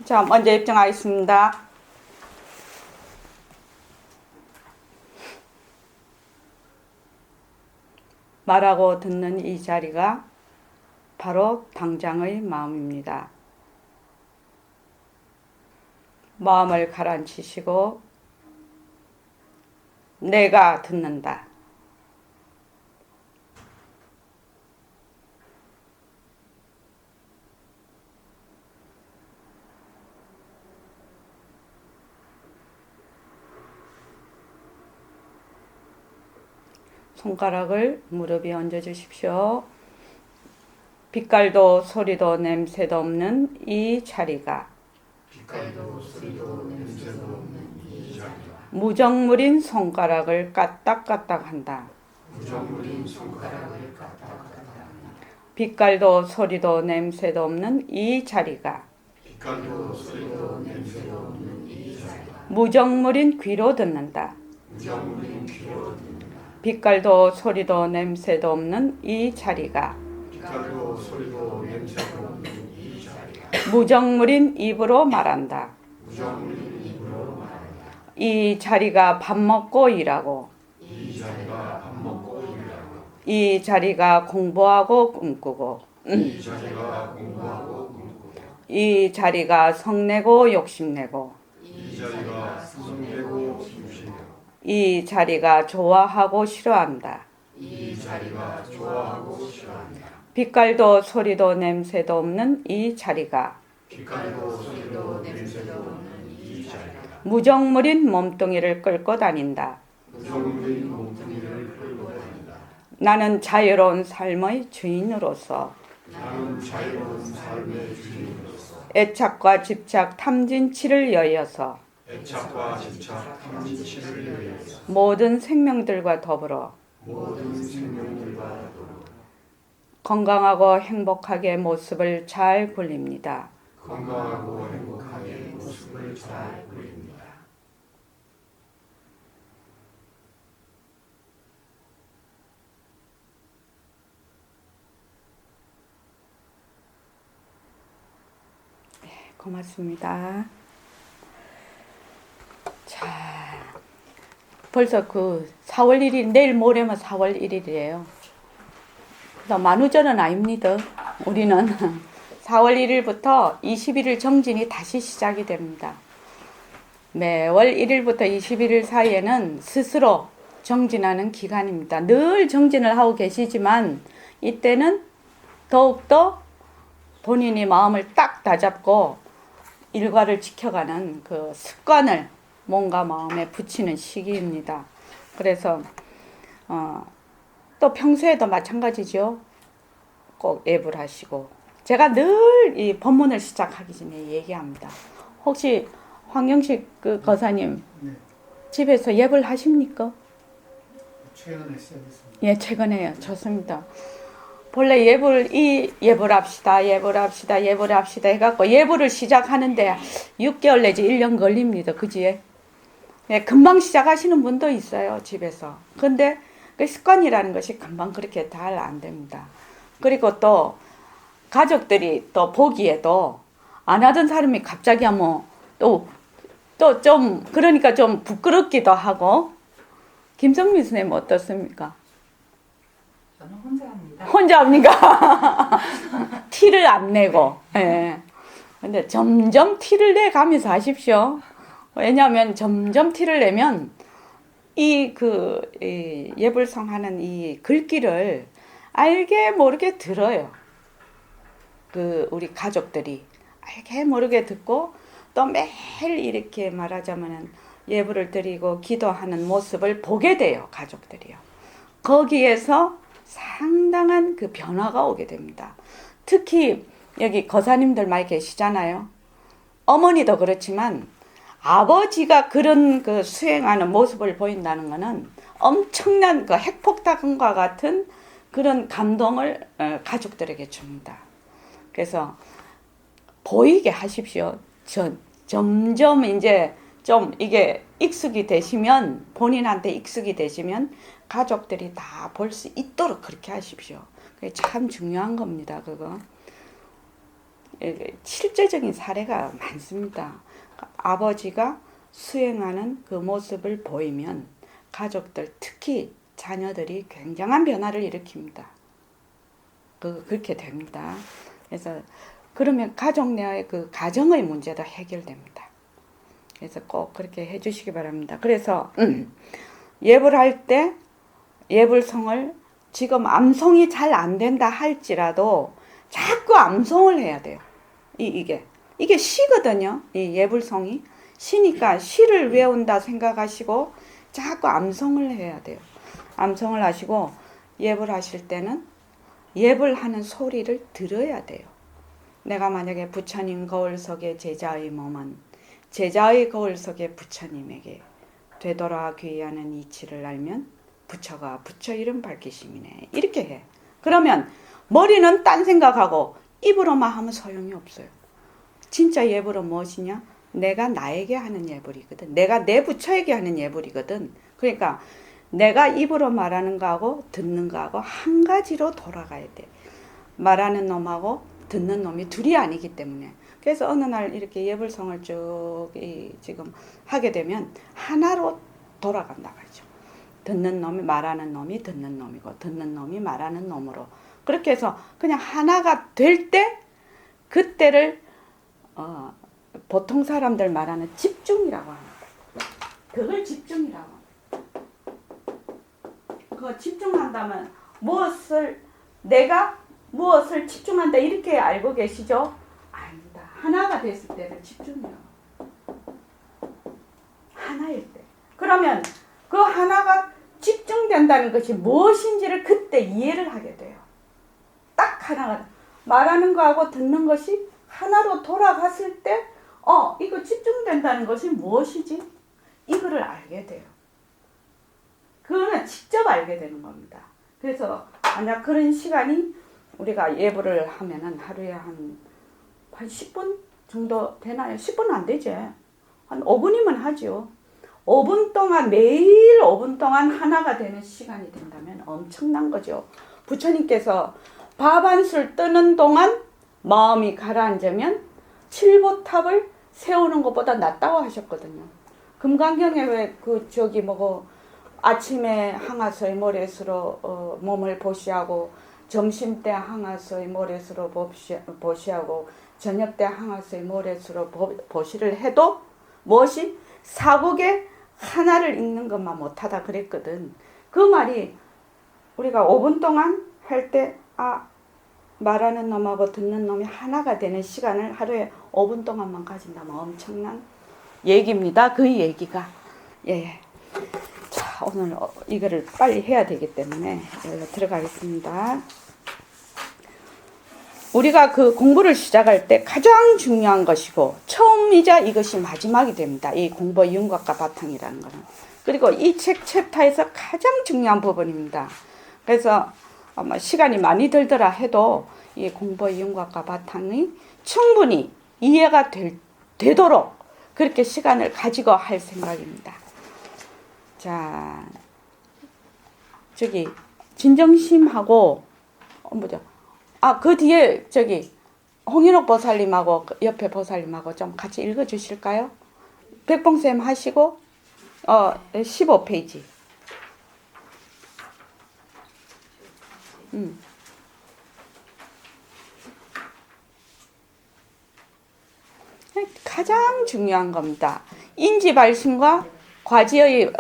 자, 먼저 입증하겠습니다. 말하고 듣는 이 자리가 바로 당장의 마음입니다. 마음을 가라앉히시고 내가 듣는다. 손가락을 무릎 위에 얹어 주십시오. 빛깔도 소리도 냄새도 없는 이 자리가 무정물인 손가락을 까딱까딱한다. 빛깔도 소리도 냄새도 없는 이 자리가 무정물인 귀로 듣는다. 빛깔도 소리도 냄새도 없는 이 자리가 무정물인 입으로 말한다. 이 자리가 밥 먹고 일하고 이 자리가 공부하고 꿈꾸고 이 자리가 성내고 욕심내고 이 자리가 좋아하고 싫어한다. 빛깔도 소리도 냄새도 없는 이 자리가 무정물인 몸뚱이를 끌고 다닌다. 나는 자유로운 삶의 주인으로서 애착과 집착 탐진치를 여여서 모든 생명들과 더불어 건강하고 행복하게 모습을 잘 굴립니다. 고맙습니다. 자, 벌써 그 4월 1일, 내일 모레면 4월 1일이에요. 그래서 만우절은 아닙니다. 우리는 4월 1일부터 21일 정진이 다시 시작이 됩니다. 매월 1일부터 21일 사이에는 스스로 정진하는 기간입니다. 늘 정진을 하고 계시지만 이때는 더욱더 본인이 마음을 딱 다잡고 일과를 지켜가는 그 습관을 몸과 마음에 붙이는 시기입니다. 그래서 또 평소에도 마찬가지죠. 꼭 앱을 하시고 제가 늘 이 법문을 시작하기 전에 얘기합니다. 혹시 황영식 그 거사님 네. 집에서 앱을 하십니까? 최근에 시작했습니다. 예, 최근에요. 좋습니다. 본래 예불 합시다 해갖고 예불을 시작하는데 6개월 내지 1년 걸립니다. 그지에? 예, 금방 시작하시는 분도 있어요, 집에서. 근데 그 습관이라는 것이 금방 그렇게 잘 안 됩니다. 그리고 또 가족들이 또 보기에도 안 하던 사람이 갑자기 하면 또 좀 그러니까 좀 부끄럽기도 하고. 김성민 선생님 어떻습니까? 저는 혼자 합니다. 혼자 합니까? 티를 안 내고. 예. 근데 점점 티를 내 가면서 하십시오. 왜냐하면 점점 티를 내면 이 예불성 하는 이 글귀를 알게 모르게 들어요. 우리 가족들이 알게 모르게 듣고 또 매일 이렇게 말하자면은 예불을 드리고 기도하는 모습을 보게 돼요, 가족들이요. 거기에서 상당한 그 변화가 오게 됩니다. 특히 여기 거사님들 많이 계시잖아요. 어머니도 그렇지만 아버지가 그런 그 수행하는 모습을 보인다는 것은 엄청난 그 핵폭탄과 같은 그런 감동을 가족들에게 줍니다. 그래서 보이게 하십시오. 점점 이제 좀 이게 익숙이 되시면, 본인한테 익숙이 되시면 가족들이 다 볼 수 있도록 그렇게 하십시오. 그게 참 중요한 겁니다, 그거. 실제적인 사례가 많습니다. 아버지가 수행하는 그 모습을 보이면 가족들, 특히 자녀들이 굉장한 변화를 일으킵니다. 그렇게 됩니다. 그래서 그러면 가족 내의 그 가정의 문제도 해결됩니다. 그래서 꼭 그렇게 해주시기 바랍니다. 그래서 예불 할 때 예불성을 지금 암송이 잘 안 된다 할지라도 자꾸 암송을 해야 돼요. 이게 시거든요. 이 예불성이 시니까 시를 외운다 생각하시고 자꾸 암송을 해야 돼요. 암송을 하시고 예불 하실 때는 예불하는 소리를 들어야 돼요. 내가 만약에 부처님 거울 속에 제자의 몸은 제자의 거울 속에 부처님에게 되돌아 귀의하는 이치를 알면 부처가 부처 이름 밝히심이네. 이렇게 해. 그러면 머리는 딴 생각하고 입으로만 하면 소용이 없어요. 진짜 예불은 무엇이냐? 내가 나에게 하는 예불이거든. 내가 내 부처에게 하는 예불이거든. 그러니까 내가 입으로 말하는 거하고 듣는 거하고 한 가지로 돌아가야 돼. 말하는 놈하고 듣는 놈이 둘이 아니기 때문에. 그래서 어느 날 이렇게 예불성을 쭉 지금 하게 되면 하나로 돌아간다 말이죠. 듣는 놈이 말하는 놈이 듣는 놈이고 듣는 놈이 말하는 놈으로 그렇게 해서 그냥 하나가 될 때 그때를 보통 사람들 말하는 집중이라고 합니다. 그걸 집중이라고 합니다. 그거 집중한다면 내가 무엇을 집중한다 이렇게 알고 계시죠? 아닙니다. 하나가 됐을 때는 집중이라고. 하나일 때. 그러면 그 하나가 집중된다는 것이 무엇인지를 그때 이해를 하게 돼요. 딱 하나가 말하는 거하고 듣는 것이 하나로 돌아갔을 때 이거 집중된다는 것이 무엇이지? 이거를 알게 돼요. 그거는 직접 알게 되는 겁니다. 그래서 만약 그런 시간이 우리가 예불을 하면은 하루에 한 10분 정도 되나요? 10분 안 되지. 한 5분이면 하죠. 5분 동안 매일 5분 동안 하나가 되는 시간이 된다면 엄청난 거죠. 부처님께서 밥 한 술 뜨는 동안 마음이 가라앉으면 칠보탑을 세우는 것보다 낫다고 하셨거든요. 금강경에 왜 아침에 항아서의 모래수로 몸을 보시하고 점심때 항아서의 모래수로 보시하고 저녁때 항아서의 모래수로 보시를 해도 무엇이 사국에 하나를 읽는 것만 못하다 그랬거든. 그 말이 우리가 5분 동안 할 때 말하는 놈하고 듣는 놈이 하나가 되는 시간을 하루에 5분 동안만 가진다면 엄청난 얘기입니다. 그 얘기가. 예. 자, 오늘 이거를 빨리 해야 되기 때문에 들어가겠습니다. 우리가 그 공부를 시작할 때 가장 중요한 것이고 처음이자 이것이 마지막이 됩니다. 이 공부의 윤곽과 바탕이라는 거는. 그리고 이 책 챕터에서 가장 중요한 부분입니다. 그래서 시간이 많이 들더라 해도 이 공부의 윤곽과 바탕이 충분히 이해가 되도록 그렇게 시간을 가지고 할 생각입니다. 자, 진정심하고 그 뒤에 홍인옥 보살님하고 옆에 보살님하고 좀 같이 읽어 주실까요? 백봉쌤 하시고 15페이지. 가장 중요한 겁니다. 인지발심과 과지의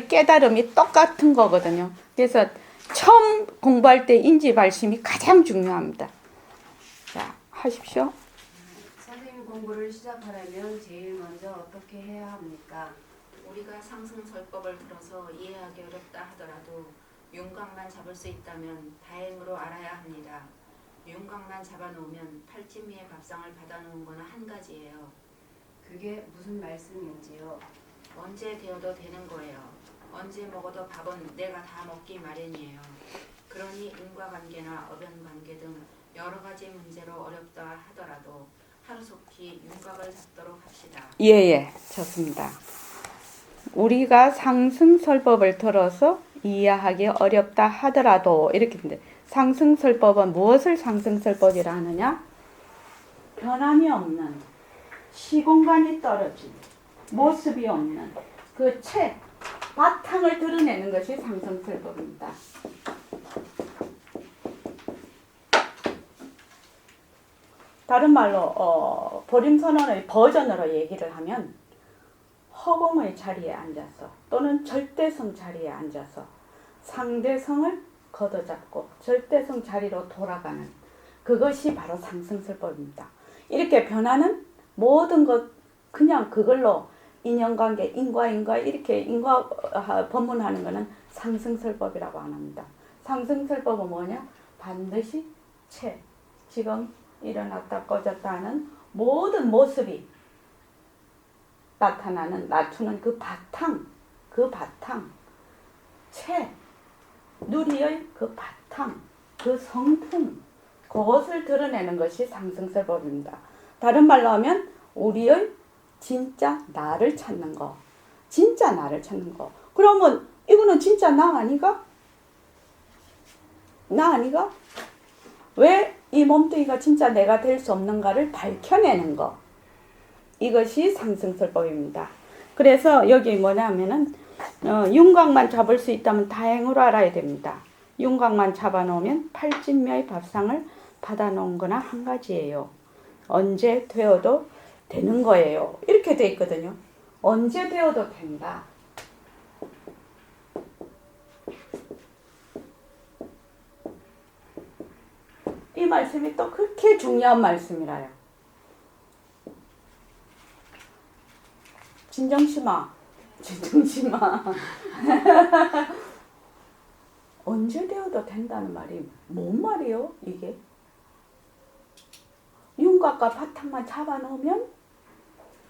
깨달음이 똑같은 거거든요. 그래서 처음 공부할 때 인지발심이 가장 중요합니다. 자, 하십시오. 선생님 공부를 시작하려면 제일 먼저 어떻게 해야 합니까? 우리가 상승설법을 들어서 이해하기 어렵다 하더라도 윤곽만 잡을 수 있다면 다행으로 알아야 합니다. 윤곽만 잡아놓으면 팔찜미의 밥상을 받아놓은 거는 한 가지예요. 그게 무슨 말씀인지요? 언제 되어도 되는 거예요. 언제 먹어도 밥은 내가 다 먹기 마련이에요. 그러니 인과관계나 어변관계 등 여러 가지 문제로 어렵다 하더라도 하루속히 윤곽을 잡도록 합시다. 예, 좋습니다. 우리가 상승설법을 들어서 이해하기 어렵다 하더라도 이렇게 됩니다. 상승설법은 무엇을 상승설법이라 하느냐? 변함이 없는 시공간이 떨어진 모습이 없는 그 채, 바탕을 드러내는 것이 상승설법입니다. 다른 말로 보림선언의 버전으로 얘기를 하면 허공의 자리에 앉아서 또는 절대성 자리에 앉아서 상대성을 걷어잡고 절대성 자리로 돌아가는 그것이 바로 상승설법입니다. 이렇게 변하는 모든 것 그냥 그걸로 인연관계, 인과 이렇게 인과 법문하는 것은 상승설법이라고 안 합니다. 상승설법은 뭐냐? 반드시 채, 지금 일어났다 꺼졌다 하는 모든 모습이 나타나는, 낮추는 그 바탕, 채, 누리의 그 바탕, 그 성품, 그것을 드러내는 것이 상승설법입니다. 다른 말로 하면 우리의 진짜 나를 찾는 거, 진짜 나를 찾는 거. 그러면 이거는 진짜 나 아니가? 나 아니가? 왜 이 몸뚱이가 진짜 내가 될 수 없는가를 밝혀내는 거. 이것이 상승설법입니다. 그래서 여기 뭐냐면은 윤곽만 잡을 수 있다면 다행으로 알아야 됩니다. 윤곽만 잡아놓으면 팔진묘의 밥상을 받아놓은 거나 한 가지예요. 언제 되어도 되는 거예요. 이렇게 돼 있거든요. 언제 되어도 된다. 이 말씀이 또 그렇게 중요한 말씀이라요. 진정심아. 언제 되어도 된다는 말이 뭔 말이요? 이게? 윤곽과 바탕만 잡아놓으면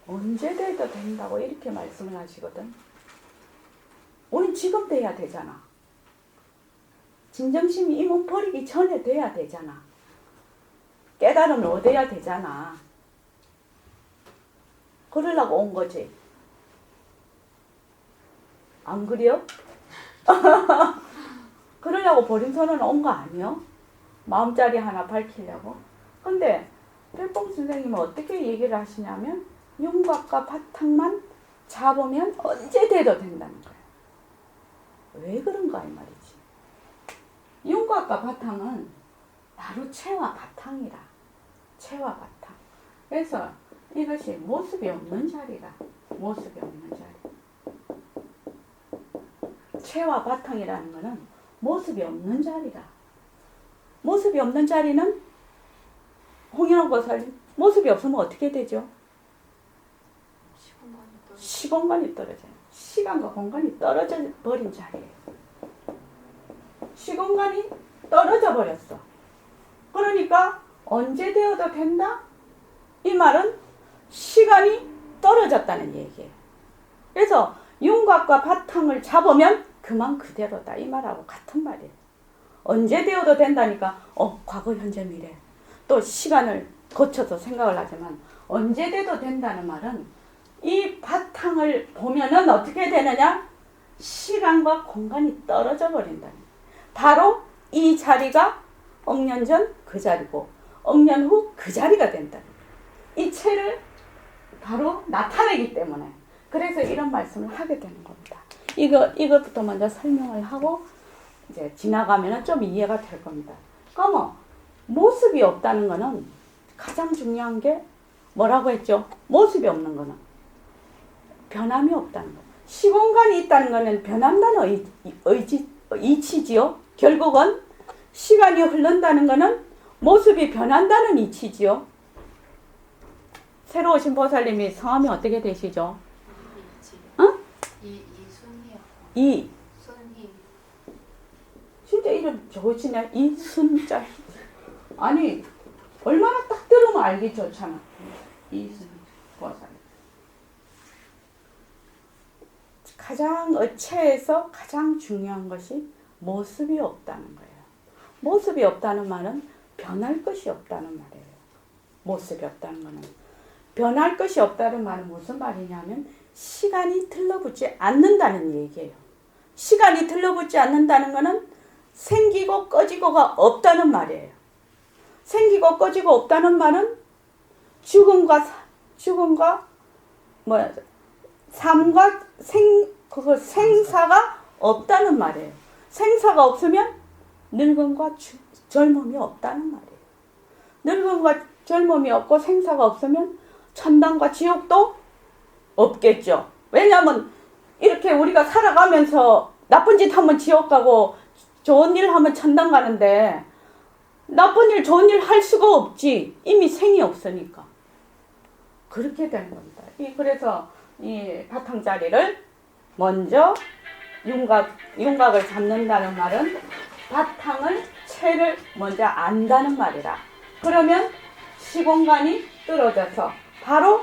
언제 돼도 된다고 이렇게 말씀을 하시거든. 우린 지금 돼야 되잖아. 진정심이 이 몸 버리기 전에 돼야 되잖아. 깨달음을 얻어야 되잖아. 그러려고 온 거지. 안 그래요? 그러려고 보림선언 온 거 아니요? 마음자리 하나 밝히려고. 근데 별봉 선생님은 어떻게 얘기를 하시냐면 윤곽과 바탕만 잡으면 언제 돼도 된다는 거예요. 왜 그런가 이 말이지. 윤곽과 바탕은 바로 채와 바탕이라. 채와 바탕. 그래서 이것이 모습이 없는 자리라. 모습이 없는 자리. 채와 바탕이라는 것은 모습이 없는 자리라. 모습이 없는 자리는 홍연호 보살님 모습이 없으면 어떻게 되죠? 시공간이 떨어져요. 시간과 공간이 떨어져 버린 자리예요. 시공간이 떨어져 버렸어. 그러니까 언제 되어도 된다? 이 말은 시간이 떨어졌다는 얘기예요. 그래서 윤곽과 바탕을 잡으면 그만 그대로다. 이 말하고 같은 말이에요. 언제 되어도 된다니까 과거, 현재, 미래 또 시간을 거쳐서 생각을 하지만 언제 돼도 된다는 말은 이 바탕을 보면은 어떻게 되느냐? 시간과 공간이 떨어져 버린다. 바로 이 자리가 억년 전 그 자리고 억년 후 그 자리가 된다. 이 채를 바로 나타내기 때문에 그래서 이런 말씀을 하게 되는 겁니다. 이것부터 먼저 설명을 하고 이제 지나가면은 좀 이해가 될 겁니다. 그러면 모습이 없다는 거는 가장 중요한 게 뭐라고 했죠? 모습이 없는 거는 변함이 없다는 거. 시공간이 있다는 거는 변한다는 이치지요. 결국은 시간이 흐른다는 거는 모습이 변한다는 이치지요. 새로 오신 보살님이 성함이 어떻게 되시죠? 응? 이순희요. 순희. 진짜 이름 좋으시네. 이순자. 아니 얼마나 딱 들으면 알기 좋잖아. 이순 보살. 가장 어체에서 가장 중요한 것이 모습이 없다는 거예요. 모습이 없다는 말은 변할 것이 없다는 말이에요. 모습이 없다는 거는. 변할 것이 없다는 말은 무슨 말이냐면 시간이 들러붙지 않는다는 얘기예요. 시간이 들러붙지 않는다는 거는 생기고 꺼지고가 없다는 말이에요. 생기고 꺼지고 없다는 말은 죽음과 뭐 삶과 그거 생사가 없다는 말이에요. 생사가 없으면 늙음과 젊음이 없다는 말이에요. 늙음과 젊음이 없고 생사가 없으면 천당과 지옥도 없겠죠. 왜냐하면 이렇게 우리가 살아가면서 나쁜 짓 하면 지옥 가고 좋은 일 하면 천당 가는데 나쁜 일 좋은 일 할 수가 없지. 이미 생이 없으니까. 그렇게 되는 겁니다. 그래서 이 바탕자리를 먼저 윤곽을 잡는다는 말은 바탕을 채를 먼저 안다는 말이라. 그러면 시공간이 떨어져서 바로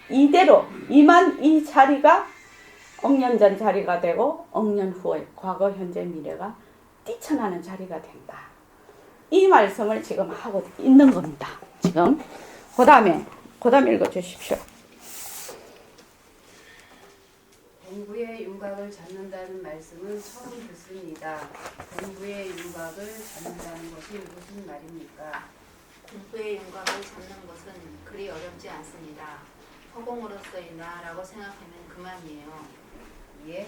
이대로 이 자리가 억년 전 자리가 되고 억년 후에 과거 현재 미래가 뛰쳐나는 자리가 된다. 이 말씀을 지금 하고 있는 겁니다. 지금 그 다음에 읽어주십시오. 공부의 윤곽을 잡는다는 말씀은 처음 듣습니다. 공부의 윤곽을 잡는다는 것이 무슨 말입니까? 공부의 윤곽을 잡는 것은 그리 어렵지 않습니다. 허공으로서의 나라고 생각하면 그만이에요. 예?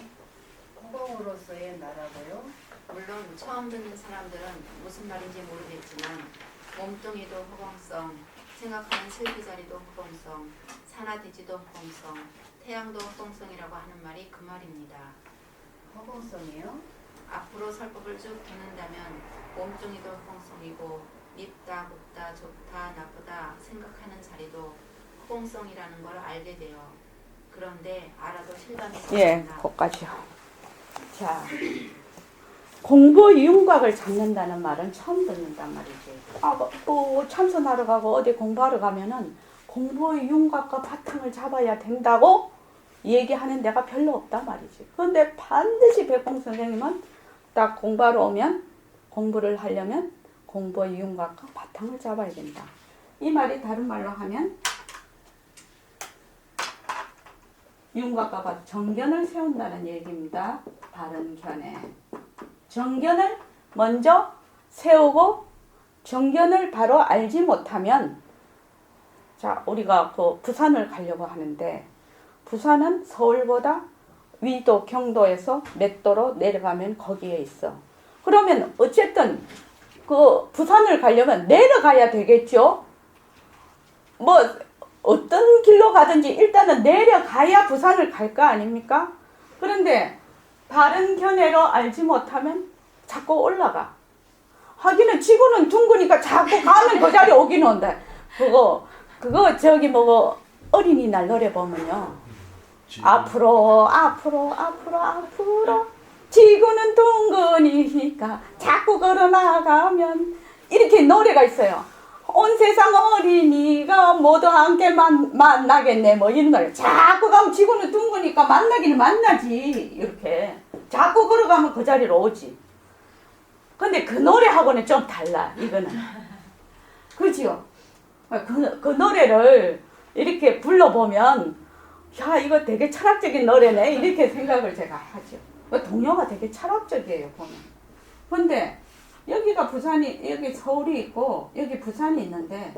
허공으로서의 나라고요? 물론 처음 듣는 사람들은 무슨 말인지 모르겠지만 몸뚱이도 허공성, 생각하는 슬기자리도 허공성, 산하대지도 허공성, 태양도 허공성이라고 하는 말이 그 말입니다. 허공성이요? 앞으로 설법을 쭉 듣는다면 몸뚱이도 허공성이고 밉다, 곱다, 좋다, 나쁘다 생각하는 자리도 허공성이라는 걸 알게 돼요. 그런데 알아도 실감이 예, 납니다. 거기까지요. 자, 공부의 윤곽을 잡는다는 말은 처음 듣는단 말이지. 또 참선하러 가고 어디 공부하러 가면은 공부의 윤곽과 바탕을 잡아야 된다고 얘기하는 데가 별로 없단 말이지. 그런데 반드시 백공 선생님은 딱 공부하러 오면 공부를 하려면 공부의 윤곽과 바탕을 잡아야 된다. 이 말이 다른 말로 하면 윤곽과 정견을 세운다는 얘기입니다. 바른 견해. 정견을 먼저 세우고 정견을 바로 알지 못하면 자, 우리가 그 부산을 가려고 하는데 부산은 서울보다 위도 경도에서 몇 도로 내려가면 거기에 있어. 그러면 어쨌든 그 부산을 가려면 내려가야 되겠죠. 뭐 어떤 길로 가든지 일단은 내려가야 부산을 갈 거 아닙니까? 그런데 바른 견해로 알지 못하면 자꾸 올라가. 하기는 지구는 둥그니까 자꾸 가면 그 자리에 오긴 온다. 그거 저기 뭐 어린이날 노래 보면요. 앞으로 지구는 둥그니까 자꾸 걸어나가면 이렇게 노래가 있어요. 온 세상 어린이가 모두 함께 만나겠네 뭐 이런 노래. 자꾸 가면 지구는 둥그니까 만나기는 만나지. 이렇게 자꾸 걸어가면 그 자리로 오지. 근데 그 노래하고는 좀 달라 이거는. 그지요? 그 노래를 이렇게 불러보면 야 이거 되게 철학적인 노래네 이렇게 생각을 제가 하죠. 동요가 되게 철학적이에요 보면. 근데 여기가 부산이 여기 서울이 있고 여기 부산이 있는데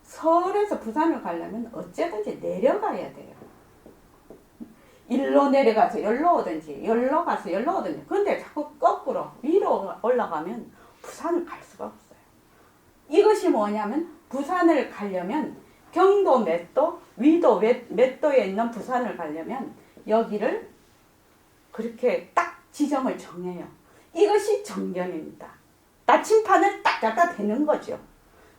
서울에서 부산을 가려면 어쨌든지 내려가야 돼요. 일로 내려가서 열로 오든지 열로 가서 열로 오든지. 근데 자꾸 거꾸로 위로 올라가면 부산을 갈 수가 없어요. 이것이 뭐냐면 부산을 가려면 경도 몇 도, 위도 몇 도에 있는 부산을 가려면 여기를 그렇게 딱 지점을 정해요. 이것이 정견입니다. 나침판을 딱 갖다 대는 거죠.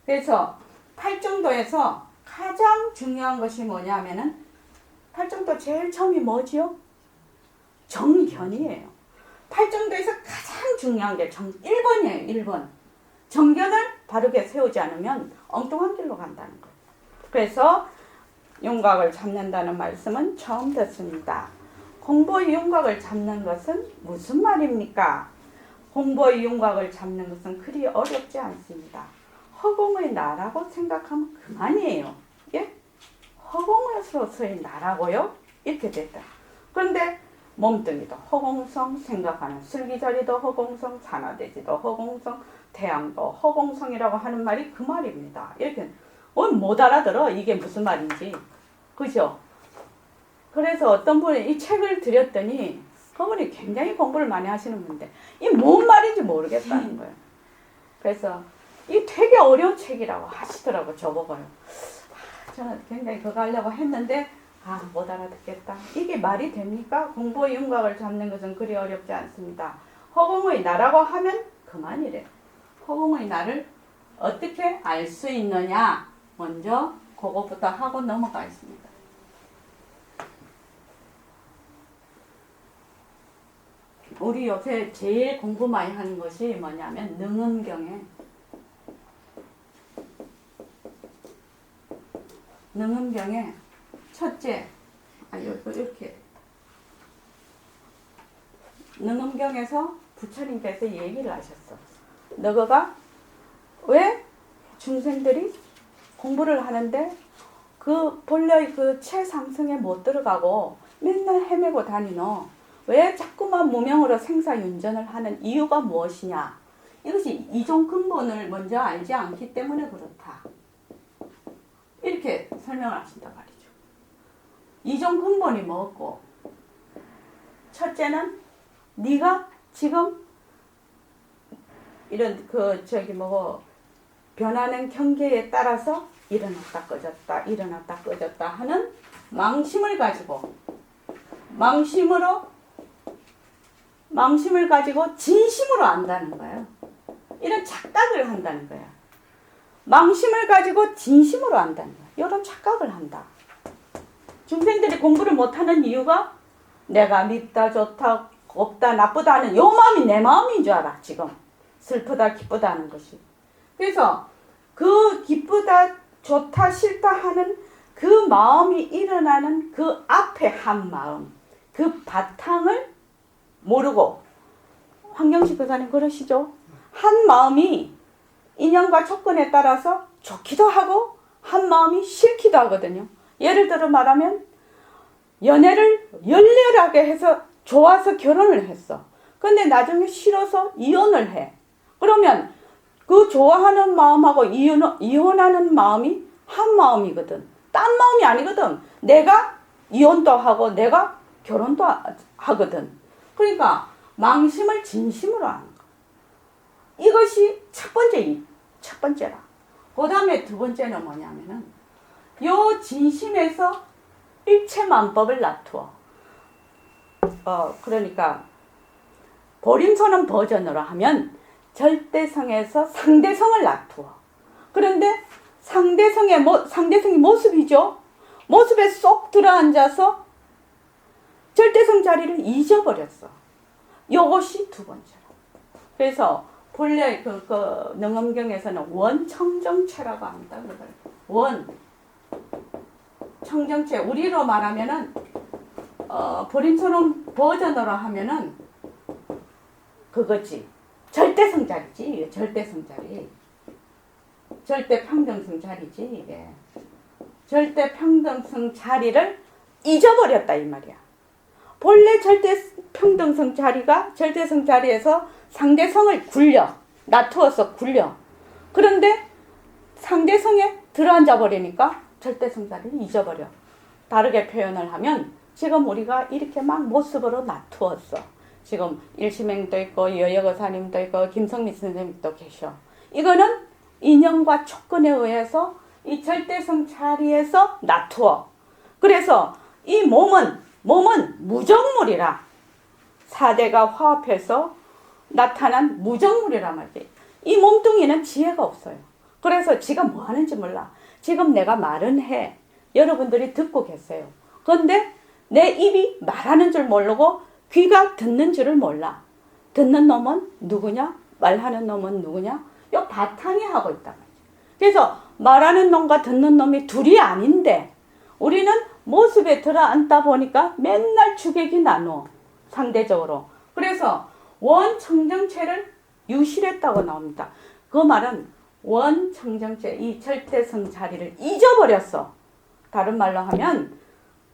그래서 팔정도에서 가장 중요한 것이 뭐냐면은 팔정도 제일 처음이 뭐지요? 정견이에요. 팔정도에서 가장 중요한 게 1번이에요. 1번. 정견을 바르게 세우지 않으면 엉뚱한 길로 간다는 거예요. 그래서 윤곽을 잡는다는 말씀은 처음 듣습니다. 공보의 윤곽을 잡는 것은 무슨 말입니까? 공보의 윤곽을 잡는 것은 그리 어렵지 않습니다. 허공의 나라고 생각하면 그만이에요. 예? 허공으로서의 나라고요? 이렇게 됐다. 그런데 몸뚱이도 허공성, 생각하는 슬기자리도 허공성, 산화대지도 허공성, 태양도 허공성이라고 하는 말이 그 말입니다. 이렇게 못 알아들어. 이게 무슨 말인지. 그죠? 그래서 어떤 분이 이 책을 드렸더니 그분이 굉장히 공부를 많이 하시는 분인데 이 뭔 말인지 모르겠다는 거예요. 그래서 이 되게 어려운 책이라고 하시더라고 저보고요. 저는 굉장히 그거 하려고 했는데 못 알아듣겠다. 이게 말이 됩니까? 공부의 윤곽을 잡는 것은 그리 어렵지 않습니다. 허공의 나라고 하면 그만이래. 허공의 나를 어떻게 알 수 있느냐? 먼저 그거부터 하고 넘어가겠습니다. 우리 요새 제일 공부 많이 하는 것이 뭐냐면 능음경에 첫째 이렇게 능음경에서 부처님께서 얘기를 하셨어. 너가 왜 중생들이 공부를 하는데 그 본래의 그 최상승에 못 들어가고 맨날 헤매고 다니노? 왜 자꾸만 무명으로 생사윤전을 하는 이유가 무엇이냐? 이것이 이종 근본을 먼저 알지 않기 때문에 그렇다. 이렇게 설명을 하신단 말이죠. 이종 근본이 뭐고? 첫째는 네가 지금 이런 변하는 경계에 따라서 일어났다 꺼졌다 하는 망심을 가지고 망심을 가지고 진심으로 안다는 거예요. 이런 착각을 한다는 거야. 망심을 가지고 진심으로 안다는 거야. 이런 착각을 한다. 중생들이 공부를 못하는 이유가 내가 밉다, 좋다, 없다, 나쁘다 하는 요 마음이 내 마음인 줄 알아. 지금 슬프다, 기쁘다 하는 것이. 그래서 그 기쁘다, 좋다, 싫다 하는 그 마음이 일어나는 그 앞에 한 마음, 그 바탕을 모르고, 황경식 교사님 그러시죠? 한 마음이 인연과 조건에 따라서 좋기도 하고 한 마음이 싫기도 하거든요. 예를 들어 말하면 연애를 열렬하게 해서 좋아서 결혼을 했어. 근데 나중에 싫어서 이혼을 해. 그러면 그 좋아하는 마음하고 이혼하는 마음이 한 마음이거든. 딴 마음이 아니거든. 내가 이혼도 하고 내가 결혼도 하거든. 그러니까 망심을 진심으로 하는 거. 이것이 첫 번째라. 그 다음에 두 번째는 뭐냐면은 요 진심에서 일체만법을 놔두어. 그러니까 보림선언 버전으로 하면 절대성에서 상대성을 놔두어. 그런데 상대성이 모습이죠. 모습에 쏙 들어앉아서 절대성 자리를 잊어버렸어. 요것이 두 번째로. 그래서 본래 그 능엄경에서는 원청정체라고 합니다. 원청정체. 우리로 말하면은 보림선언 버전으로 하면은 그거지. 절대성 자리지. 절대성 자리. 절대평등성 자리지. 이게. 절대평등성 자리를 잊어버렸다 이 말이야. 본래 절대평등성 자리가 절대성 자리에서 상대성을 놔두어서 굴려. 그런데 상대성에 들어앉아 버리니까 절대성 자리를 잊어버려. 다르게 표현을 하면 지금 우리가 이렇게 막 모습으로 놔두었어. 지금 일심행도 있고 여여거사님도 있고 김성미 선생님도 계셔. 이거는 인연과 조건에 의해서 이 절대성 자리에서 놔두어. 그래서 이 몸은 무정물이라. 사대가 화합해서 나타난 무정물이란 말이지. 이 몸뚱이는 지혜가 없어요. 그래서 지금 뭐 하는지 몰라. 지금 내가 말은 해. 여러분들이 듣고 계세요. 그런데 내 입이 말하는 줄 모르고 귀가 듣는 줄을 몰라. 듣는 놈은 누구냐? 말하는 놈은 누구냐? 요 바탕이 하고 있단 말이지. 그래서 말하는 놈과 듣는 놈이 둘이 아닌데 우리는 모습에 들어앉다 보니까 맨날 주객이 나누어. 상대적으로. 그래서 원청정체를 유실했다고 나옵니다. 그 말은 원청정체, 이 절대성 자리를 잊어버렸어. 다른 말로 하면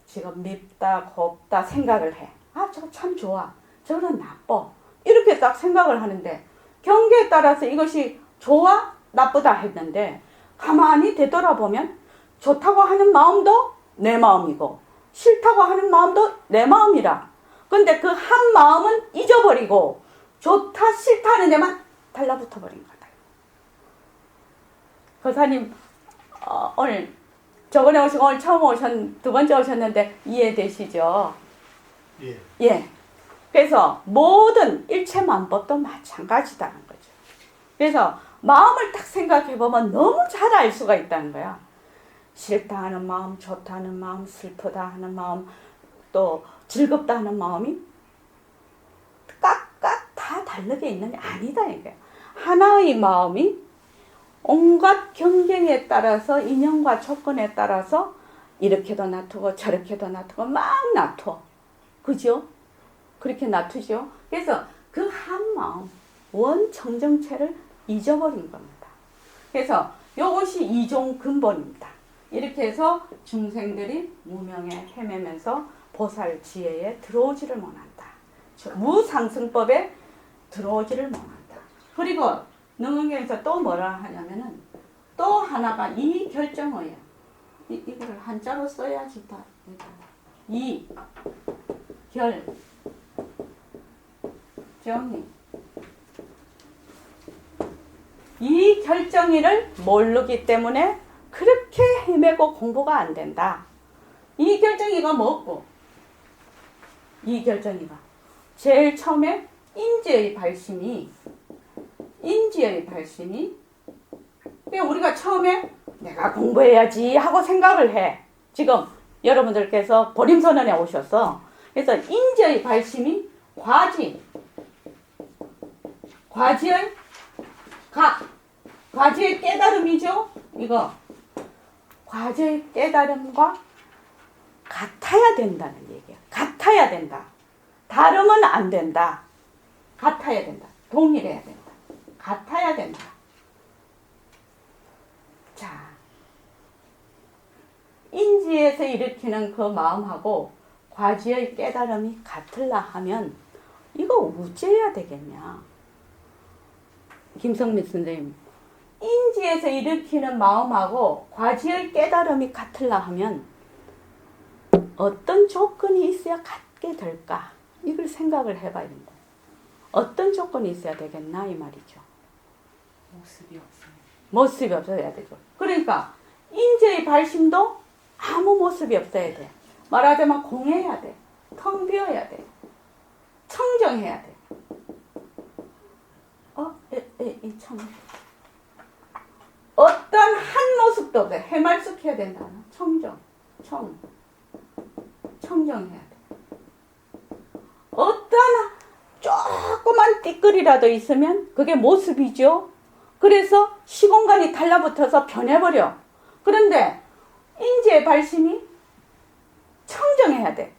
지금 밉다, 곱다 생각을 해. 저거 참 좋아. 저거는 나빠. 이렇게 딱 생각을 하는데 경계에 따라서 이것이 좋아, 나쁘다 했는데 가만히 되돌아보면 좋다고 하는 마음도 내 마음이고 싫다고 하는 마음도 내 마음이라. 근데 그 한 마음은 잊어버리고 좋다 싫다 하는 데만 달라붙어 버린 거다. 거사님 오늘 저번에 오시고 오늘 처음 두 번째 오셨는데 이해되시죠? 예. 예. 그래서 모든 일체만법도 마찬가지다는 거죠. 그래서 마음을 딱 생각해 보면 너무 잘 알 수가 있다는 거야. 싫다 하는 마음, 좋다 하는 마음, 슬프다 하는 마음, 또 즐겁다 하는 마음이 각각 다 다르게 있느냐? 아니다 이거야. 하나의 마음이 온갖 경쟁에 따라서 인연과 조건에 따라서 이렇게도 놔두고 저렇게도 놔두고 막 놔둬. 그죠? 그렇게 놔두죠. 그래서 그 한 마음 원청정체를 잊어버린 겁니다. 그래서 이것이 이종 근본입니다. 이렇게 해서 중생들이 무명에 헤매면서 보살 지혜에 들어오지를 못한다. 무상승법에 들어오지를 못한다. 그리고 능언경에서 또 뭐라 하냐면은 또 하나가 이 결정어예요. 이거를 한자로 써야지 다. 이 결정이. 이 결정이를 모르기 때문에 그렇게 헤매고 공부가 안 된다. 이 결정이가 뭐고? 이 결정이가 제일 처음에 인지의 발심이 그냥 우리가 처음에 내가 공부해야지 하고 생각을 해. 지금 여러분들께서 보림선언에 오셔서 그래서 인지의 발심이 과지의 깨달음이죠. 이거 과지의 깨달음과 같아야 된다는 얘기야. 같아야 된다. 다르면 안 된다. 같아야 된다. 동일해야 된다. 같아야 된다. 자, 인지에서 일으키는 그 마음하고 과지의 깨달음이 같을라 하면 이거 어째야 되겠냐? 김성민 선생님, 인지에서 일으키는 마음하고 과지의 깨달음이 같을라 하면 어떤 조건이 있어야 같게 될까? 이걸 생각을 해봐야 된다. 어떤 조건이 있어야 되겠나 이 말이죠. 모습이 없어야 되죠. 그러니까 인지의 발심도 아무 모습이 없어야 돼. 말하자면 공해야 돼. 텅 비어야 돼. 청정해야 돼. 이 청. 어떤 한 모습도 없어. 해말쑥해야 된다. 청정해야 돼. 어떤 조그만 띠끌이라도 있으면 그게 모습이죠. 그래서 시공간이 달라붙어서 변해버려. 그런데 인지의 발심이 청정해야 돼.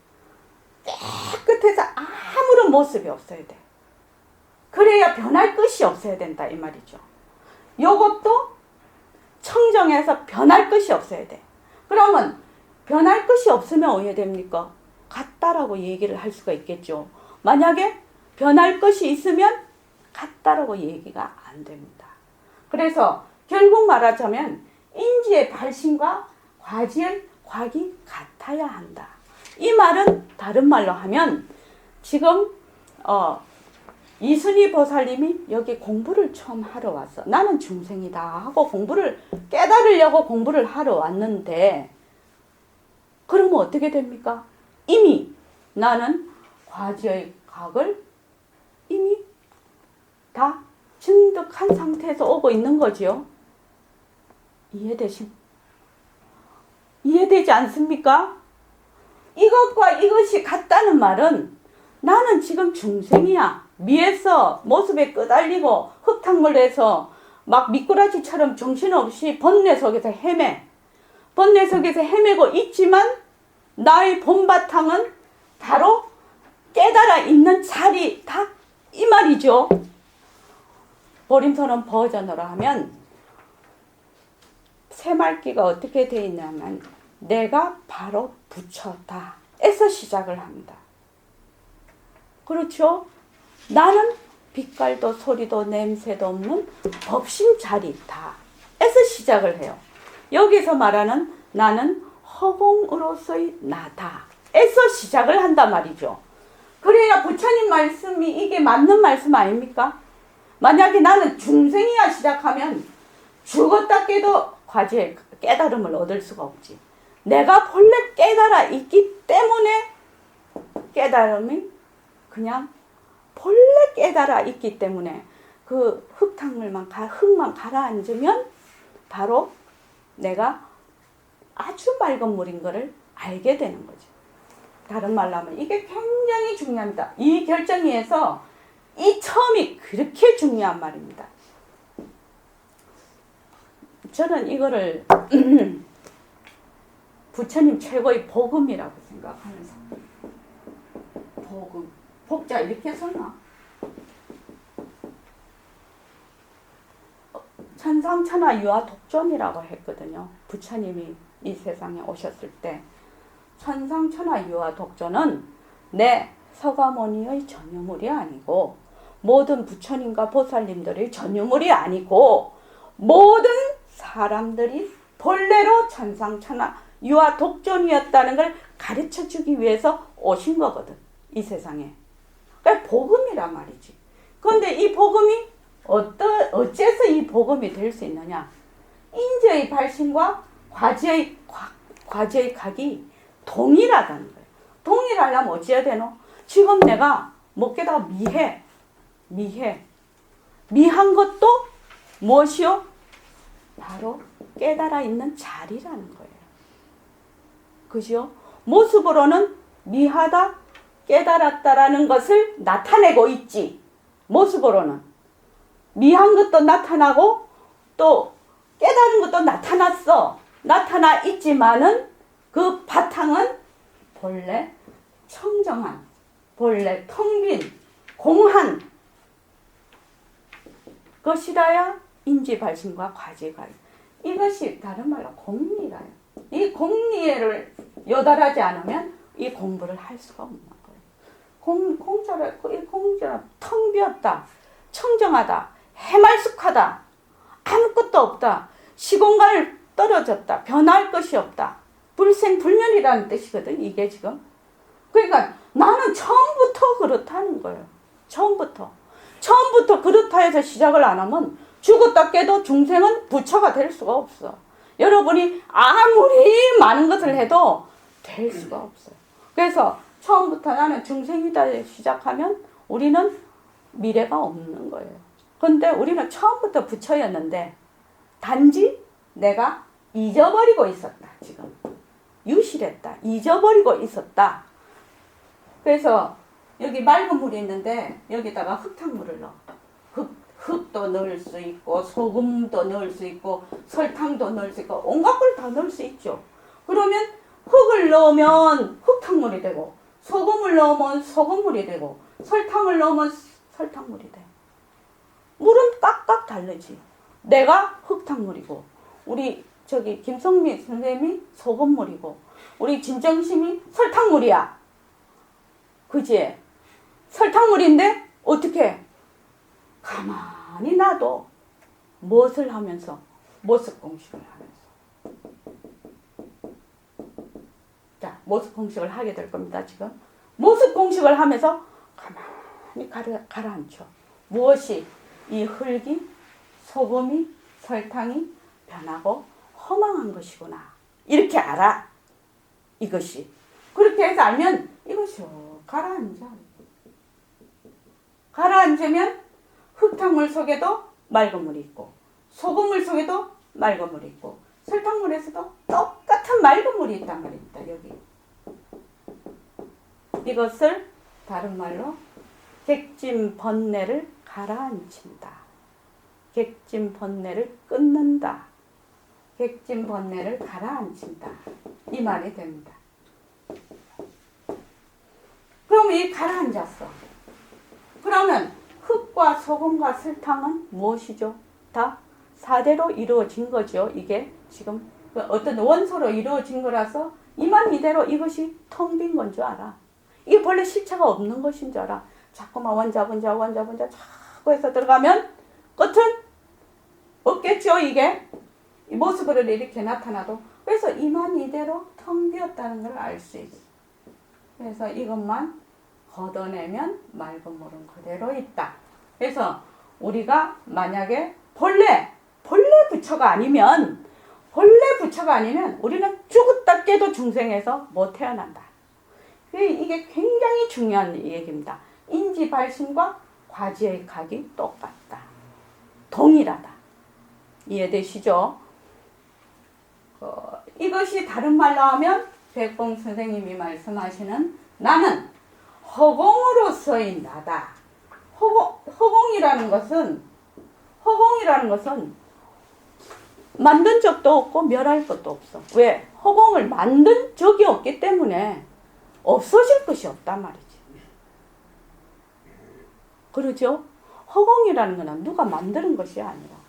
깨끗해서 아무런 모습이 없어야 돼. 그래야 변할 것이 없어야 된다 이 말이죠. 요것도 청정해서 변할 것이 없어야 돼. 그러면 변할 것이 없으면 어떻게 됩니까? 같다라고 얘기를 할 수가 있겠죠. 만약에 변할 것이 있으면 같다라고 얘기가 안 됩니다. 그래서 결국 말하자면 인지의 발심과 과지의 곽이 같아야 한다. 이 말은 다른 말로 하면 지금 이순희 보살님이 여기 공부를 처음 하러 왔어. 나는 중생이다 하고 공부를 깨달으려고 공부를 하러 왔는데 그러면 어떻게 됩니까? 이미 나는 과지의 각을 이미 다 증득한 상태에서 오고 있는 거지요. 이해되지 않습니까? 이것과 이것이 같다는 말은 나는 지금 중생이야. 미에서 모습에 끄달리고 흙탕물에서 막 미꾸라지처럼 정신없이 번뇌 속에서 헤매. 번뇌 속에서 헤매고 있지만 나의 본바탕은 바로 깨달아 있는 자리다. 이 말이죠. 보림선언 버전으로 하면 새말기가 어떻게 되어 있냐면 내가 바로 부처다 에서 시작을 합니다. 그렇죠? 나는 빛깔도 소리도 냄새도 없는 법신 자리다 에서 시작을 해요. 여기서 말하는 나는 허공으로서의 나다 에서 시작을 한단 말이죠. 그래야 부처님 말씀이 이게 맞는 말씀 아닙니까? 만약에 나는 중생이야 시작하면 죽었다 깨도 과지의 깨달음을 얻을 수가 없지. 내가 본래 깨달아 있기 때문에 깨달음이 그냥 본래 깨달아 있기 때문에 그 흙탕물만 흙만 가라앉으면 바로 내가 아주 맑은 물인 것을 알게 되는 거죠. 다른 말로 하면 이게 굉장히 중요합니다. 이 결정에서 이 처음이 그렇게 중요한 말입니다. 저는 이거를 부처님 최고의 복음이라고 생각하면서 복음, 복자 이렇게 썼나? 천상천하 유아 독존이라고 했거든요. 부처님이 이 세상에 오셨을 때 천상천하 유아 독존은 내 서가모니의 전유물이 아니고 모든 부처님과 보살님들의 전유물이 아니고 모든 사람들이 본래로 천상천하 유아 독존이었다는 걸 가르쳐 주기 위해서 오신 거거든. 이 세상에. 그러니까 복음이란 말이지. 그런데 이 복음이 어째서 이 복음이 될 수 있느냐? 인재의 발심과 과지의 각이 동일하다는 거예요. 동일하려면 어찌해야 되노? 지금 내가 먹게다가 미한 것도 무엇이요? 바로 깨달아 있는 자리라는 거예요. 그죠? 모습으로는 미하다, 깨달았다라는 것을 나타내고 있지. 모습으로는. 미한 것도 나타나고 또 깨달은 것도 나타났어. 나타나 있지만은 그 바탕은 본래 청정한, 본래 텅 빈, 공한 것이라야 인지발심과 과지가 이것이 다른 말로 공리라요. 이 공리를 요달하지 않으면 이 공부를 할 수가 없는 거예요. 공자는 텅 비었다, 청정하다, 해말숙하다, 아무것도 없다, 시공간을 떨어졌다, 변할 것이 없다, 불생불멸이라는 뜻이거든. 이게 지금. 그러니까 나는 처음부터 그렇다는 거예요. 처음부터 그렇다 해서 시작을 안 하면 죽었다 깨도 중생은 부처가 될 수가 없어. 여러분이 아무리 많은 것을 해도 될 수가 없어요. 그래서 처음부터 나는 중생이다 시작하면 우리는 미래가 없는 거예요. 근데 우리는 처음부터 부처였는데 단지 내가 잊어버리고 있었다. 지금 유실했다. 잊어버리고 있었다. 그래서 여기 맑은 물이 있는데 여기다가 흙탕물을 넣어. 흙도 넣을 수 있고 소금도 넣을 수 있고 설탕도 넣을 수 있고 온갖 걸 다 넣을 수 있죠. 그러면 흙을 넣으면 흙탕물이 되고 소금을 넣으면 소금물이 되고 설탕을 넣으면 설탕물이 돼. 물은 깍깍 다르지. 내가 흙탕물이고 우리 저기 김성미 선생님이 소금물이고 우리 진정심이 설탕물이야. 그지? 설탕물인데 어떻게? 가만히 놔도 무엇을 하면서? 모습 공식을 하면서. 자, 모습 공식을 하게 될 겁니다. 지금. 모습 공식을 하면서 가만히 가라앉혀. 무엇이? 이 흙이, 소금이, 설탕이 변하고 허망한 것이구나. 이렇게 알아. 이것이. 그렇게 해서 알면 이것이 가라앉아. 가라앉으면 흙탕물 속에도 맑은 물이 있고 소금물 속에도 맑은 물이 있고 설탕물에서도 똑같은 맑은 물이 있단 말입니다. 여기. 이것을 다른 말로 객진 번뇌를 가라앉힌다. 객진 번뇌를 끊는다. 객진 번뇌를 가라앉힌다. 이 말이 됩니다. 그럼 이 가라앉았어. 그러면 흙과 소금과 설탕은 무엇이죠? 다 사대로 이루어진 거죠. 이게 지금 어떤 원소로 이루어진 거라서 이만 이대로 이것이 텅 빈 건 줄 알아. 이게 본래 실체가 없는 것인 줄 알아. 자꾸만 원자분자 자꾸 해서 들어가면 끝은 없겠죠. 이게 이 모습으로 이렇게 나타나도 그래서 이만 이대로 텅 비었다는 걸 알 수 있어. 그래서 이것만 걷어내면 맑은 물은 그대로 있다. 그래서 우리가 만약에 본래 부처가 아니면 우리는 죽었다 깨도 중생에서 못 태어난다. 이게 굉장히 중요한 얘기입니다. 인지 발심과 과지의 각이 똑같다. 동일하다. 이해되시죠? 이것이 다른 말로 하면 백봉 선생님이 말씀하시는 나는 허공으로서의 나다. 허공이라는 것은 만든 적도 없고 멸할 것도 없어. 왜? 허공을 만든 적이 없기 때문에 없어질 것이 없단 말이지. 그러죠? 허공이라는 것은 누가 만드는 것이 아니라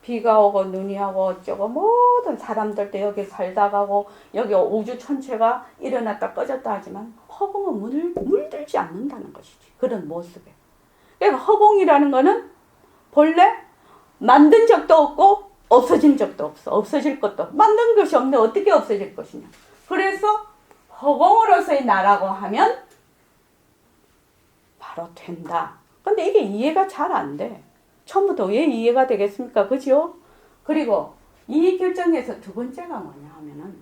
비가 오고 눈이 하고 어쩌고 모든 사람들도 여기 살다 가고 여기 우주 전체가 일어났다 꺼졌다 하지만 허공은 물들지 않는다는 것이지. 그런 모습에. 그러니까 허공이라는 것은 본래 만든 적도 없고 없어진 적도 없어. 없어질 것도. 만든 것이 없는데 어떻게 없어질 것이냐. 그래서 허공으로서의 나라고 하면 바로 된다. 근데 이게 이해가 잘 안 돼. 처음부터 왜 이해가 되겠습니까? 그죠? 그리고 이 결정에서 두 번째가 뭐냐 하면은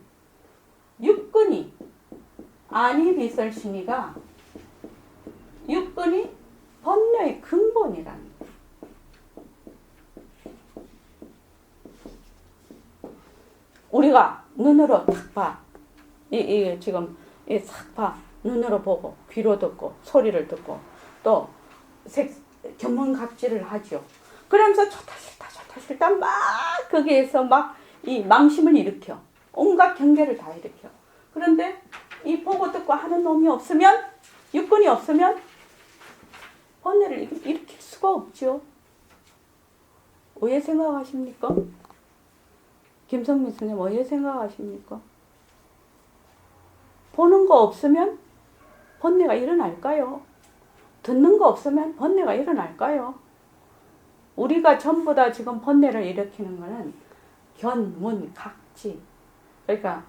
육근이 아니비설신이가 육근이 번뇌의 근본이라는 거예요. 우리가 눈으로 탁 봐. 이 지금 싹 봐. 눈으로 보고 귀로 듣고 소리를 듣고 또 견문갑질을 하죠. 그러면서 좋다 싫다 막 거기에서 막 이 망심을 일으켜. 온갖 경계를 다 일으켜. 그런데 이 보고 듣고 하는 놈이 없으면 육근이 없으면 번뇌를 일으킬 수가 없죠. 왜 생각하십니까? 김성민 스님 왜 생각하십니까? 보는 거 없으면 번뇌가 일어날까요? 듣는 거 없으면 번뇌가 일어날까요? 우리가 전부 다 지금 번뇌를 일으키는 거는 견문 각지. 그러니까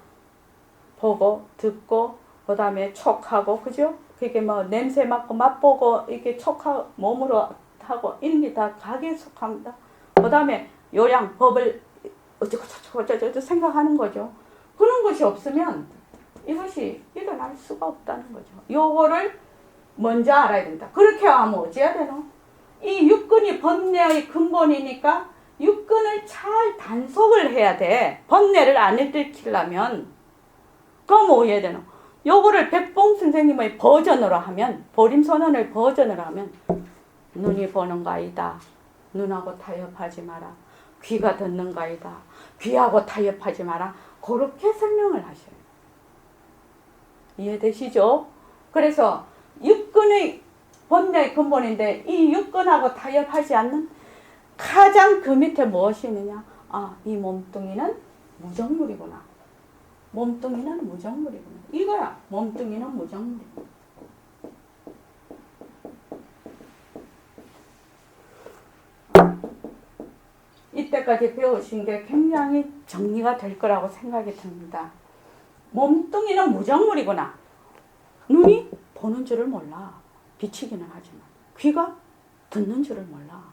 보고 듣고 그다음에 촉하고 그죠? 그게 뭐 냄새 맡고 맛보고 이렇게 촉하고 몸으로 하고 이런 게 다 각에 속합니다. 그다음에 요량 법을 어쩌고 생각하는 거죠. 그런 것이 없으면 이것이 일어날 수가 없다는 거죠. 요거를 먼저 알아야 된다. 그렇게 하면 어찌해야 되노? 이 육근이 번뇌의 근본이니까 육근을 잘 단속을 해야 돼. 번뇌를 안 일으키려면. 그럼 뭐 해야 되노? 요거를 백봉 선생님의 버전으로 하면, 보림선언의 버전으로 하면 눈이 보는 거 아니다. 눈하고 타협하지 마라. 귀가 듣는 거 아니다. 귀하고 타협하지 마라. 그렇게 설명을 하셔요. 이해되시죠? 그래서 육근의 번뇌의 근본인데 이 육근하고 타협하지 않는 가장 그 밑에 무엇이 있느냐? 이 몸뚱이는 무정물이구나. 몸뚱이는 무정물이구나. 이거야. 몸뚱이는 무정물이구나. 이때까지 배우신 게 굉장히 정리가 될 거라고 생각이 듭니다. 몸뚱이는 무정물이구나. 눈이 보는 줄을 몰라. 비치기는 하지만. 귀가 듣는 줄을 몰라.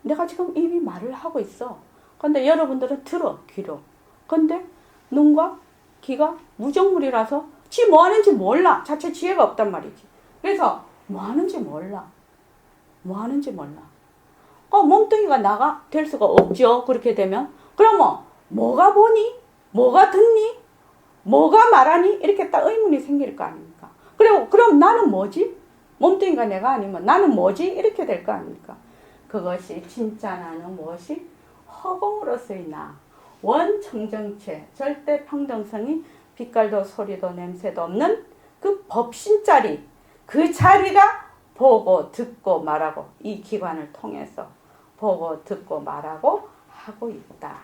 내가 지금 입이 말을 하고 있어. 근데 여러분들은 들어, 귀로. 근데 눈과 귀가 무정물이라서 지 뭐 하는지 몰라. 자체 지혜가 없단 말이지. 그래서 뭐 하는지 몰라. 몸뚱이가 나가 될 수가 없죠. 그렇게 되면. 그러면 뭐가 보니? 뭐가 듣니? 뭐가 말하니? 이렇게 딱 의문이 생길 거 아닙니까? 그럼 나는 뭐지? 몸뚱이가 내가 아니면 나는 뭐지? 이렇게 될 거 아닙니까? 그것이 진짜 나는 무엇이? 허공으로서의 나. 원청정체, 절대 평등성이 빛깔도 소리도 냄새도 없는 그 법신자리. 그 자리가 보고 듣고 말하고 이 기관을 통해서 보고 듣고 말하고 하고 있다.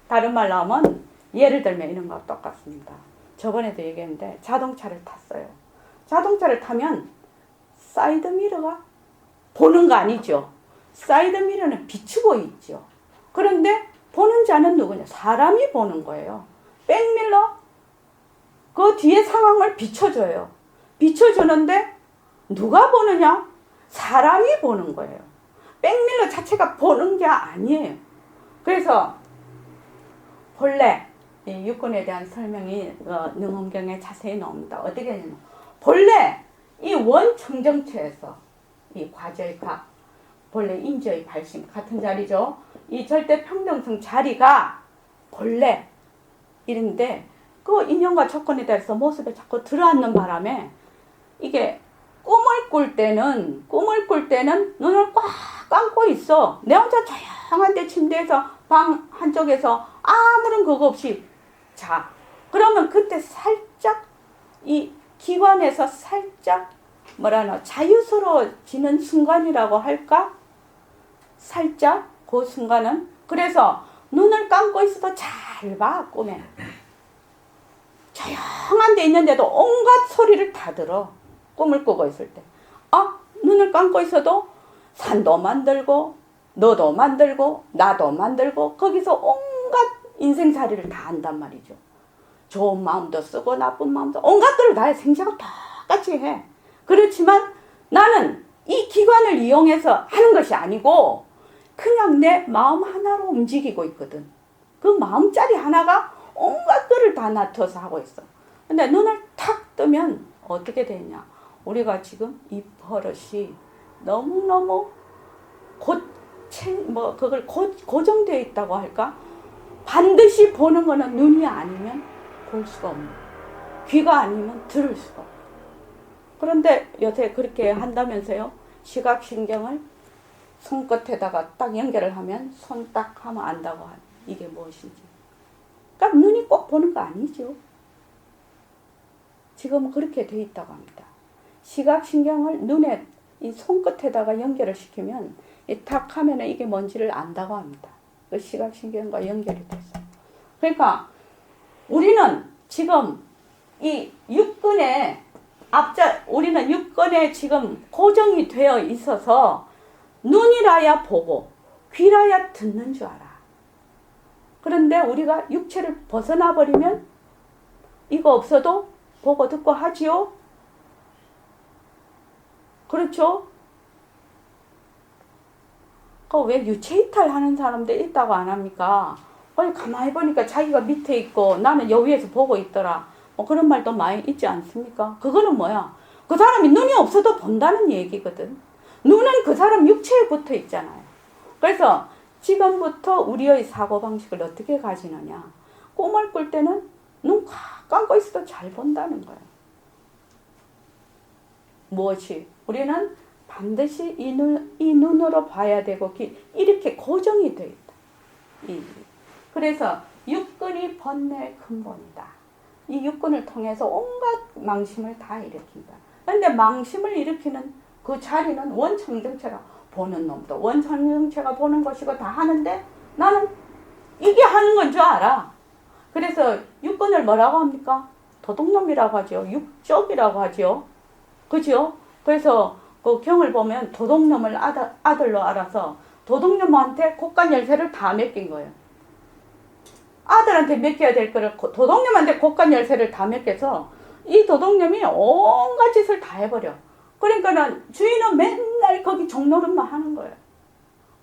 다른 말로 하면 예를 들면 이런 거와 똑같습니다. 저번에도 얘기했는데 자동차를 탔어요. 자동차를 타면 사이드미러가 보는 거 아니죠. 사이드미러는 비추고 있죠. 그런데 보는 자는 누구냐? 사람이 보는 거예요. 백밀러 그 뒤에 상황을 비춰줘요. 비춰주는데 누가 보느냐? 사람이 보는 거예요. 백밀러 자체가 보는 게 아니에요. 그래서 본래 이 육군에 대한 설명이 능엄경에 자세히 나옵니다. 어떻게 하냐면 본래 이 원청정체에서 이 과제의 각, 본래 인지의 발심 같은 자리죠. 이 절대 평등성 자리가 본래 이런데 그 인연과 조건에 대해서 모습에 자꾸 들어앉는 바람에 이게 꿈을 꿀 때는 눈을 꽉 감고 있어. 내 혼자 조용한 데 침대에서 방 한쪽에서 아무런 그거 없이 자. 그러면 그때 살짝 이 기관에서 살짝 뭐라나 자유스러워지는 순간이라고 할까? 살짝 그 순간은 그래서 눈을 감고 있어도 잘 봐 꿈에 조용한 데 있는데도 온갖 소리를 다 들어 꿈을 꾸고 있을 때 눈을 감고 있어도 산도 만들고 너도 만들고 나도 만들고 거기서 온갖 인생살이를 다 한단 말이죠. 좋은 마음도 쓰고 나쁜 마음도 온갖 것을 다 생시하고 똑같이 해. 그렇지만 나는 이 기관을 이용해서 하는 것이 아니고 그냥 내 마음 하나로 움직이고 있거든. 그 마음짜리 하나가 온갖 것을 다 놔둬서 하고 있어. 근데 눈을 탁 뜨면 어떻게 되냐? 우리가 지금 이 버릇이 너무너무 그걸 고정되어 있다고 할까? 반드시 보는 거는 눈이 아니면 볼 수가 없는 귀가 아니면 들을 수가 없는 그런데 요새 그렇게 한다면서요? 시각신경을 손끝에다가 딱 연결을 하면 손 딱 하면 안다고 하는 이게 무엇인지. 그러니까 눈이 꼭 보는 거 아니죠. 지금은 그렇게 돼 있다고 합니다. 시각신경을 눈에 이 손끝에다가 연결을 시키면 탁 하면은 이게 뭔지를 안다고 합니다. 그 시각신경과 연결이 돼서. 그러니까 우리는 지금 이 육근에 우리는 육근에 지금 고정이 되어 있어서 눈이라야 보고 귀라야 듣는 줄 알아. 그런데 우리가 육체를 벗어나 버리면 이거 없어도 보고 듣고 하지요. 그렇죠? 왜 유체이탈 하는 사람들 있다고 안 합니까? 가만히 보니까 자기가 밑에 있고 나는 여 위에서 보고 있더라. 그런 말도 많이 있지 않습니까? 그거는 뭐야? 그 사람이 눈이 없어도 본다는 얘기거든. 눈은 그 사람 육체에 붙어 있잖아요. 그래서 지금부터 우리의 사고방식을 어떻게 가지느냐. 꿈을 꿀 때는 눈 감고 있어도 잘 본다는 거예요. 무엇이? 우리는 반드시 이 눈으로 봐야 되고 이렇게 고정이 되어 있다. 그래서 육근이 번뇌의 근본이다. 이 육근을 통해서 온갖 망심을 다 일으킨다. 그런데 망심을 일으키는 그 자리는 원청정체가 보는 놈도 원청정체가 보는 것이고 다 하는데 나는 이게 하는 건 줄 알아. 그래서 육근을 뭐라고 합니까? 도둑놈이라고 하죠. 육적이라고 하죠. 그죠? 그래서 그 경을 보면 도둑놈을 아들로 알아서 도둑놈한테 곡간 열쇠를 다 맡긴 거예요. 아들한테 맡겨야 될 거를 도둑놈한테 곡간 열쇠를 다 맡겨서 이 도둑놈이 온갖 짓을 다 해버려. 그러니까는 주인은 맨날 거기 종노릇만 하는 거예요.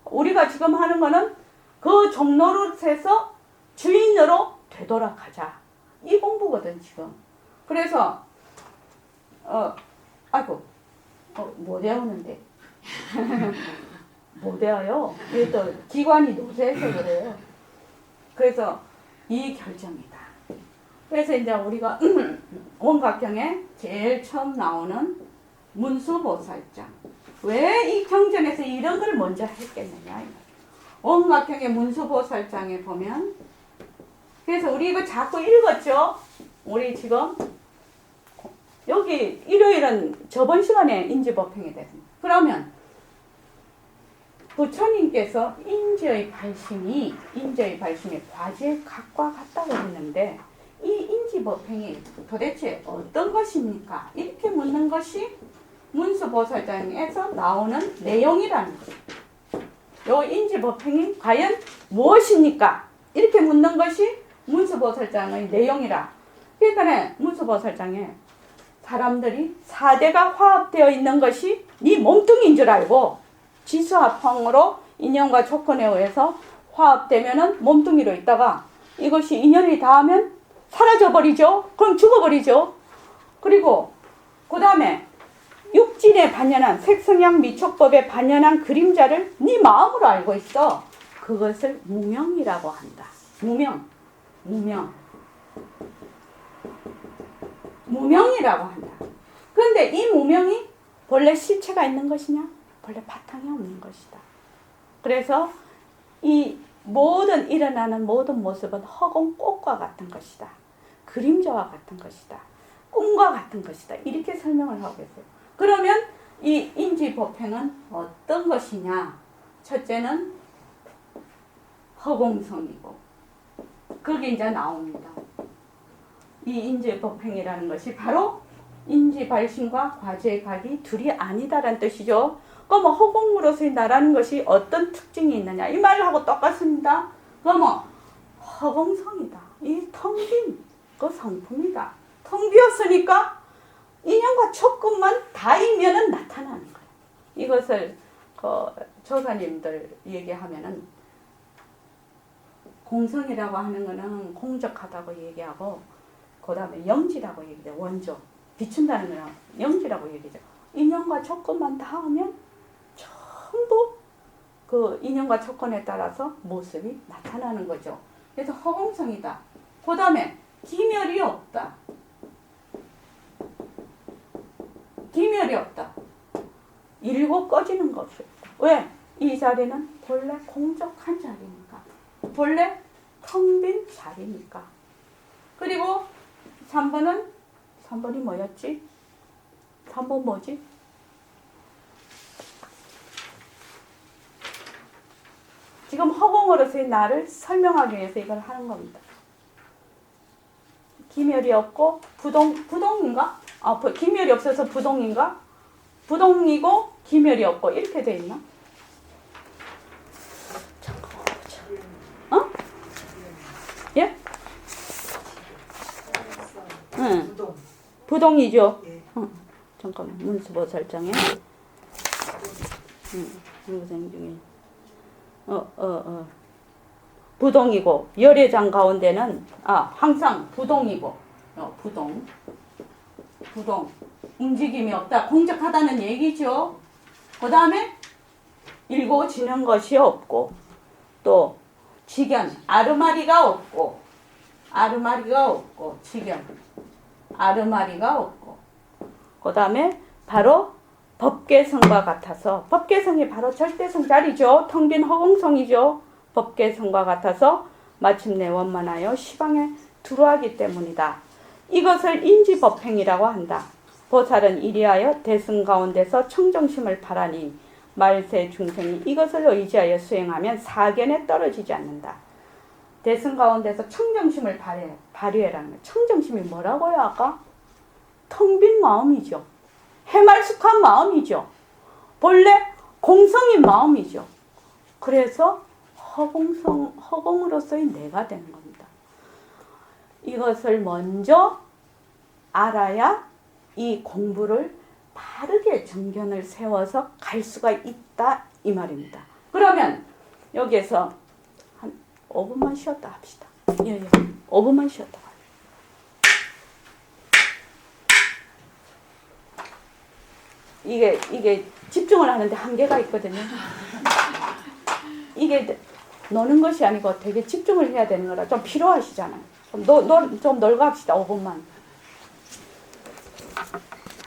우리가 지금 하는 거는 그 종노릇에서 주인으로 되돌아가자. 이 공부거든 지금. 그래서 못 외우는데. 못 외워요. 이게 또 기관이 노쇠해서 그래요. 그래서 이 결정이다. 그래서 이제 우리가 원각경에 제일 처음 나오는 문수보살장. 왜 이 경전에서 이런 걸 먼저 했겠느냐. 원각경의 문수보살장에 보면 그래서 우리 이거 자꾸 읽었죠. 우리 지금 여기 일요일은 저번 시간에 인지법행이 됐습니다. 그러면 부처님께서 인지의 발심이 과지의 각과 같다고 했는데 이 인지법행이 도대체 어떤 것입니까? 이렇게 묻는 것이 문수보살장에서 나오는 내용이라는 거예요. 요 인지법행이 과연 무엇입니까? 이렇게 묻는 것이 문수보살장의 내용이라. 그러니까 문수보살장에 사람들이 4대가 화합되어 있는 것이 네 몸뚱이인 줄 알고 지수합황으로 인연과 조건에 의해서 화합되면은 몸뚱이로 있다가 이것이 인연이 닿으면 사라져버리죠. 그럼 죽어버리죠. 그리고 그 다음에 육진에 반연한 색성향 미촉법에 반연한 그림자를 네 마음으로 알고 있어. 그것을 무명이라고 한다. 무명이라고 한다. 그런데 이 무명이 본래 실체가 있는 것이냐? 본래 바탕이 없는 것이다. 그래서 이 모든 일어나는 모든 모습은 허공꽃과 같은 것이다. 그림자와 같은 것이다. 꿈과 같은 것이다. 이렇게 설명을 하고 있어요. 그러면 이 인지법행은 어떤 것이냐? 첫째는 허공성이고 그게 이제 나옵니다. 이 인지법행이라는 것이 바로 인지발심과 과제각이 둘이 아니다라는 뜻이죠. 그러면 허공으로서의 나라는 것이 어떤 특징이 있느냐? 이 말하고 똑같습니다. 그러면 허공성이다. 이 텅 빈 그 성품이다. 텅 비었으니까 인연과 촉근만 닿으면은 나타나는 거예요. 이것을 조사님들 얘기하면은 공성이라고 하는 거는 공적하다고 얘기하고 그 다음에 영지라고 얘기해요. 원조. 비춘다는 거는 영지라고 얘기죠. 인연과 조건만 닿으면 전부 그 인연과 조건에 따라서 모습이 나타나는 거죠. 그래서 허공성이다. 그 다음에 기멸이 없다. 기멸이 없다. 일고 꺼지는 것이 없다. 왜? 이 자리는 본래 공적한 자리니까. 본래 텅 빈 자리니까. 그리고 3번이 뭐였지? 3번 뭐지? 지금 허공으로서의 나를 설명하기 위해서 이걸 하는 겁니다. 기멸이 없고 부동인가? 기멸이 없어서 부동인가? 부동이고 기멸이 없고 이렇게 돼 있나? 잠깐만 보자. 예? 응. 부동이죠. 잠깐만 문수보살장에 무생 중에 부동이고 열애장 가운데는 항상 부동이고 부동 움직임이 없다. 공적하다는 얘기죠. 그 다음에 일고 지는 것이 없고 또 직연 아르마리가 없고 직연 아르마리가 없고 그 다음에 바로 법계성과 같아서 법계성이 바로 절대성 자리죠. 텅 빈 허공성이죠. 법계성과 같아서 마침내 원만하여 시방에 들어가기 때문이다. 이것을 인지법행이라고 한다. 보살은 이리하여 대승 가운데서 청정심을 바라니 말세 중생이 이것을 의지하여 수행하면 사견에 떨어지지 않는다. 대승 가운데서 청정심을 발휘해라는 거예요. 청정심이 뭐라고요 아까? 텅 빈 마음이죠. 해말숙한 마음이죠. 본래 공성인 마음이죠. 그래서 허공으로서의 내가 되는 겁니다. 이것을 먼저 알아야 이 공부를 바르게 정견을 세워서 갈 수가 있다 이 말입니다. 그러면 여기에서 한 5분만 쉬었다 합시다. 예. 5분만 쉬었다. 이게 집중을 하는데 한계가 있거든요. 이게 노는 것이 아니고 되게 집중을 해야 되는 거라 좀 필요하시잖아요. 좀 놀고 합시다. 5분만.